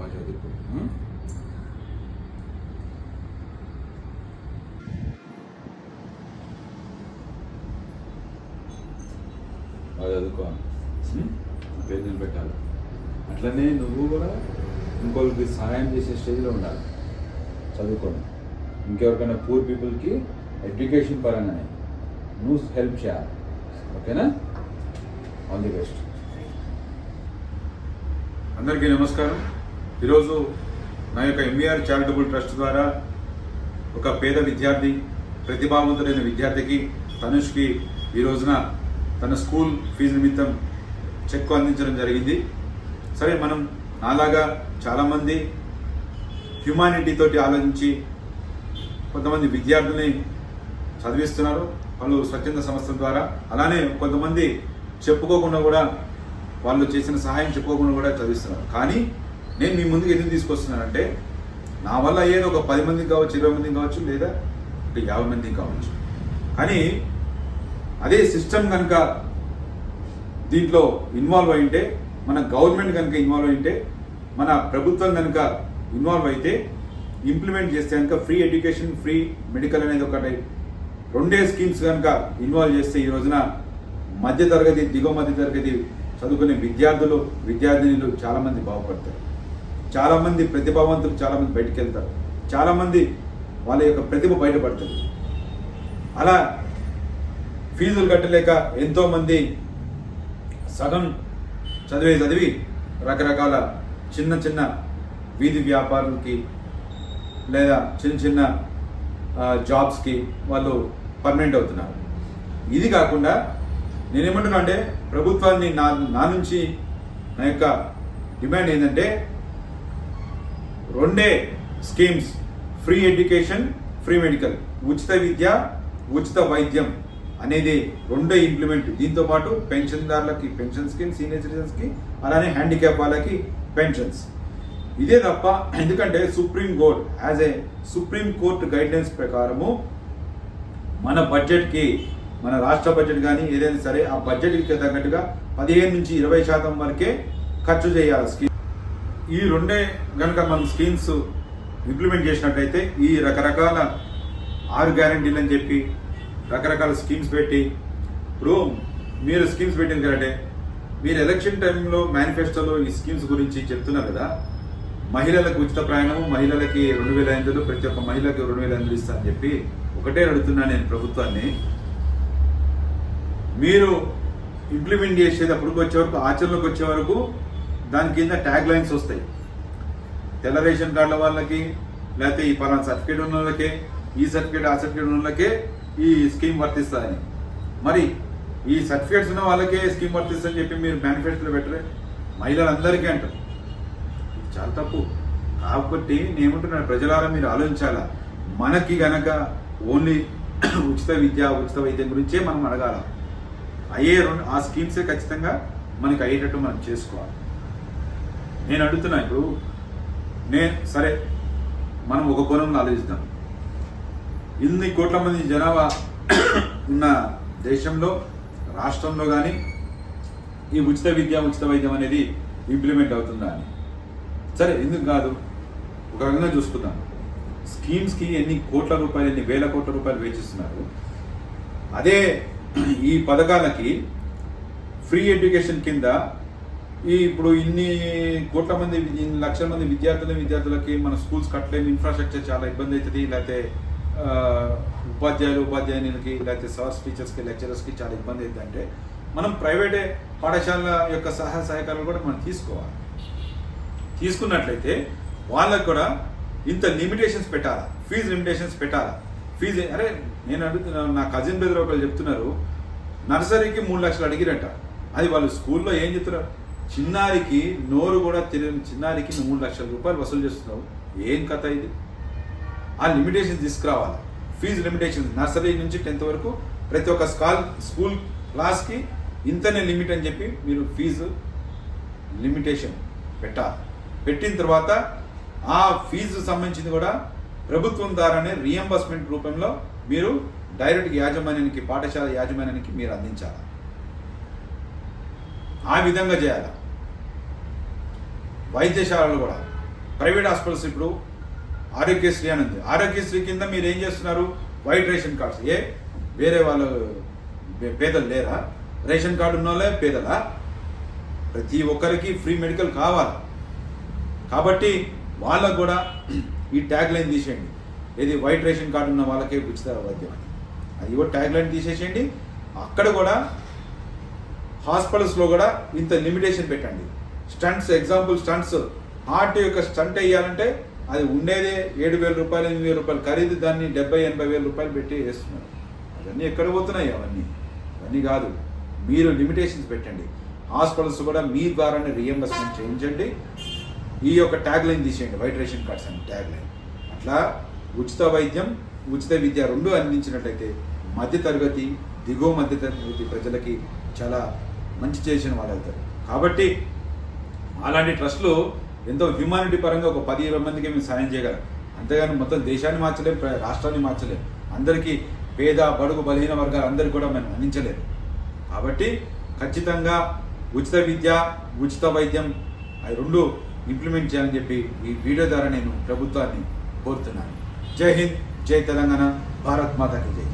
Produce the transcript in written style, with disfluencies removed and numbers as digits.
బాగా చదువుకో. బాగా చదువుకో, పేరు నిలబెట్టాలి. అట్లనే నువ్వు కూడా ఇంకొకరికి సహాయం చేసే స్టేజ్లో ఉండాలి. చదువుకోను ఇంకెవరికైనా పూర్ పీపుల్కి ఎడ్యుకేషన్ పరంగానే నువ్వు హెల్ప్ చేయాలి. ఓకేనా? All the best. అందరికీ నమస్కారం. ఈరోజు నా యొక్క ఎంవీఆర్ చారిటబుల్ ట్రస్ట్ ద్వారా ఒక పేద విద్యార్థి, ప్రతిభావంతుడైన విద్యార్థికి తనుష్కి ఈ రోజున తన స్కూల్ ఫీజు నిమిత్తం చెక్ అందించడం జరిగింది. సరే, మనం నాలాగా చాలామంది హ్యుమానిటీతోటి ఆలోచించి కొంతమంది విద్యార్థుల్ని చదివిస్తున్నారు వాళ్ళు స్వచ్ఛంద సంస్థల ద్వారా. అలానే కొంతమంది చెప్పుకోకుండా కూడా వాళ్ళు చేసిన సహాయం చెప్పుకోకుండా కూడా చదివిస్తున్నారు. కానీ నేను మీ ముందుకు ఎందుకు తీసుకొస్తున్నానంటే, నా వల్ల ఏదో ఒక 10 మందికి కావచ్చు, 20 మందికి కావచ్చు, లేదా 50 మందికి కావచ్చు. కానీ అదే సిస్టమ్ కనుక దీంట్లో ఇన్వాల్వ్ అయింటే, మన గవర్నమెంట్ కనుక ఇన్వాల్వ్ అయింటే, మన ప్రభుత్వం కనుక ఇన్వాల్వ్ అయితే, ఇంప్లిమెంట్ చేస్తే కనుక ఫ్రీ ఎడ్యుకేషన్, ఫ్రీ మెడికల్ అనేది ఒకటి 2 స్కీమ్స్ కనుక ఇన్వాల్వ్ చేస్తే ఈ రోజున మధ్యతరగతి, దిగువ మధ్యతరగతి చదువుకునే విద్యార్థులు, విద్యార్థినులు చాలామంది బాగుపడతారు. చాలామంది ప్రతిభావంతులు చాలామంది బయటికి వెళ్తారు. చాలామంది వాళ్ళ యొక్క ప్రతిభ బయటపడుతుంది. అలా ఫీజులు కట్టలేక ఎంతోమంది సగం చదివి రకరకాల చిన్న చిన్న వీధి వ్యాపారులకి లేదా చిన్న చిన్న జాబ్స్కి వాళ్ళు పర్మనెంట్ అవుతున్నారు. ఇది కాకుండా నేనేమంటున్నా అంటే, ప్రభుత్వాన్ని నా నుంచి నా యొక్క డిమాండ్ ఏంటంటే, 2 schemes, free education, free medical, ఉచిత విద్య, ఉచిత వైద్యం అనేది 2 ఇంప్లిమెంట్. దీంతోపాటు పెన్షన్దారులకి పెన్షన్ స్కీమ్, సీనియర్ సిటిజన్స్కి, అలానే హ్యాండిక్యాప్ వాళ్ళకి పెన్షన్స్. ఇదే తప్ప, ఎందుకంటే supreme court as a supreme court guidelines ప్రకారము మన బడ్జెట్కి, మన రాష్ట్ర బడ్జెట్ కానీ ఏదైనా సరే ఆ బడ్జెట్కి తగ్గట్టుగా 15 నుంచి 20% వరకే ఖర్చు చేయాలి స్కీమ్. ఈ 2 కనుక మనం స్కీమ్స్ ఇంప్లిమెంట్ చేసినట్టయితే, ఈ రకరకాల 6 గ్యారంటీలు అని చెప్పి రకరకాల స్కీమ్స్ పెట్టి, ఇప్పుడు మీరు స్కీమ్స్ పెట్టింది కరెక్టే, మీరు ఎలక్షన్ టైంలో మేనిఫెస్టోలో ఈ స్కీమ్స్ గురించి చెప్తున్నారు కదా, మహిళలకు ఉచిత ప్రయాణము, మహిళలకి 2500, ప్రతి ఒక్క మహిళకి 2500 ఇస్తా అని చెప్పి ఒకటే అడుగుతున్నా నేను ప్రభుత్వాన్ని. మీరు ఇంప్లిమెంట్ చేసేటప్పుడు వచ్చే వరకు, ఆచరణలోకి వచ్చే వరకు దాని కింద ట్యాగ్ లైన్స్ వస్తాయి. తెల్ల రేషన్ కార్డుల వాళ్ళకి, లేకపోతే ఈ పలానా సర్టిఫికేట్ ఉన్న వాళ్ళకే, ఈ సర్టిఫికేట్ ఆ సర్టిఫికేట్ ఉన్న వాళ్ళకే ఈ స్కీమ్ వర్తిస్తుందని. మరి ఈ సర్టిఫికేట్స్ ఉన్న వాళ్ళకే స్కీమ్ వర్తిస్తుందని చెప్పి మీరు మేనిఫెస్టోలో పెట్టరే, మహిళలందరికీ అంటారు. చాలా తప్పు. కాబట్టి నేనేమంటున్నాను, ప్రజలారా మీరు ఆలోచించాలా. మనకి గనక ఓన్లీ ఉచిత విద్య, ఉచిత వైద్యం గురించే మనం అడగాల. ఆ స్కీమ్సే ఖచ్చితంగా మనకి అయ్యేటట్టు మనం చేసుకోవాలి. నేను అడుగుతున్నా, ఇప్పుడు సరే మనం ఒక కోణంలో ఆలోచిద్దాం. ఇన్ని కోట్ల మంది జనాభా ఉన్న దేశంలో, రాష్ట్రంలో కానీ ఈ ఉచిత విద్య, ఉచిత వైద్యం అనేది ఇంప్లిమెంట్ అవుతుందా అని. సరే, ఎందుకు కాదు, ఒక రకంగా చూసుకుందాం. స్కీమ్స్కి ఎన్ని కోట్ల రూపాయలు, ఎన్ని వేల కోట్ల రూపాయలు వేచిస్తున్నారు. అదే ఈ పథకాలకి ఫ్రీ ఎడ్యుకేషన్ కింద ఇప్పుడు ఇన్ని కోట్ల మంది, ఇన్ని లక్షల మంది విద్యార్థులకి మన స్కూల్స్ కట్టలేని, ఇన్ఫ్రాస్ట్రక్చర్ చాలా ఇబ్బంది అవుతుంది. లేకపోతే ఉపాధ్యాయులకి, లేకపోతే సార్స్, టీచర్స్కి, లెక్చరర్స్కి చాలా ఇబ్బంది అవుతుంది. అంటే మనం ప్రైవేట్ పాఠశాలల యొక్క సహాయ సహకారాలు కూడా మనం తీసుకోవాలి. తీసుకున్నట్లయితే వాళ్ళకు కూడా ఇంత లిమిటేషన్స్ పెట్టాలా, ఫీజు లిమిటేషన్స్ పెట్టాలా. ఫీజు నేను అడుగుతున్నాను, నా కజిన్ బ్రదర్ ఒకళ్ళు చెప్తున్నారు, నర్సరీకి 3 లక్షలు అడిగిరట. అది వాళ్ళు స్కూల్లో ఏం చెప్తున్నారు, చిన్నారికి నోరు కూడా తెలియని చిన్నారికి 3 లక్షల రూపాయలు వసూలు చేస్తున్నావు, ఏం కథ ఇది? ఆ లిమిటేషన్స్ తీసుకురావాలి. ఫీజు లిమిటేషన్స్ నర్సరీ నుంచి 10th వరకు ప్రతి ఒక్క స్కూల్ క్లాస్కి ఇంతనే లిమిట్ అని చెప్పి మీరు ఫీజు లిమిటేషన్ పెట్టాలి. పెట్టిన తర్వాత ఆ ఫీజు సంబంధించింది కూడా ప్రభుత్వం ద్వారానే రీఎంబర్స్మెంట్ రూపంలో మీరు డైరెక్ట్ యాజమాన్యానికి, పాఠశాల యాజమాన్యానికి మీరు అందించాలి. ఆ విధంగా చేయాలి. వైద్యశాలలు కూడా ప్రైవేట్ హాస్పిటల్స్ ఇప్పుడు ఆరోగ్యశ్రీ అని ఉంది. ఆరోగ్యశ్రీ కింద మీరు ఏం చేస్తున్నారు? White ration cards. వేరే వాళ్ళు పేదలు లేరా? రేషన్ కార్డు ఉన్న వాళ్ళే పేదలా? ప్రతి ఒక్కరికి ఫ్రీ మెడికల్ కావాలి. కాబట్టి వాళ్ళకు కూడా ఈ ట్యాగ్ లైన్ తీసేయండి. ఏది వైట్ రేషన్ కార్డు ఉన్న వాళ్ళకే ఉచిత వైద్యం అని, అది కూడా ట్యాగ్ లైన్ తీసేసేయండి. అక్కడ కూడా హాస్పిటల్స్లో కూడా ఇంత లిమిటేషన్ పెట్టండి. స్టంట్స్, ఎగ్జాంపుల్ స్టంట్స్, హార్ట్ యొక్క స్టంట్ వేయాలంటే అది ఉండేదే 7,000 రూపాయలు 8,000 రూపాయలు ఖరీదు, దాన్ని 70-80 వేల రూపాయలు పెట్టి వేస్తున్నారు. అవన్నీ ఎక్కడ పోతున్నాయి? అవన్నీ కాదు. మీరు లిమిటేషన్స్ పెట్టండి. హాస్పిటల్స్ కూడా మీ ద్వారానే రీఎంబర్స్మెంట్ చేయించండి. ఈ యొక్క ట్యాగ్ లైన్ తీసేయండి, వైట్ రేషన్ కార్డ్స్ అని ట్యాగ్ లైన్. అట్లా ఉచిత వైద్యం, ఉచిత విద్య రెండు అందించినట్లయితే మధ్యతరగతి, దిగువ మధ్యతరగతి ప్రజలకి చాలా మంచి చేసిన వాళ్ళు అవుతారు. కాబట్టి అలాంటి ట్రస్టులు ఎంతో హ్యూమానిటీ పరంగా ఒక 10-20 మందికి మేము సాయం చేయగలం. అంతేగాని మొత్తం దేశాన్ని మార్చలేం, రాష్ట్రాన్ని మార్చలేం. అందరికీ పేద, బడుగు, బలహీన వర్గాలు అందరికీ కూడా మనం అందించలేము. కాబట్టి ఖచ్చితంగా ఉచిత విద్య, ఉచిత వైద్యం అవి రెండు ఇంప్లిమెంట్ చేయాలని చెప్పి ఈ వీడియో ద్వారా నేను ప్రభుత్వాన్ని కోరుతున్నాను. జై హింద్, జై తెలంగాణ, భారత్ మాతాకి జై.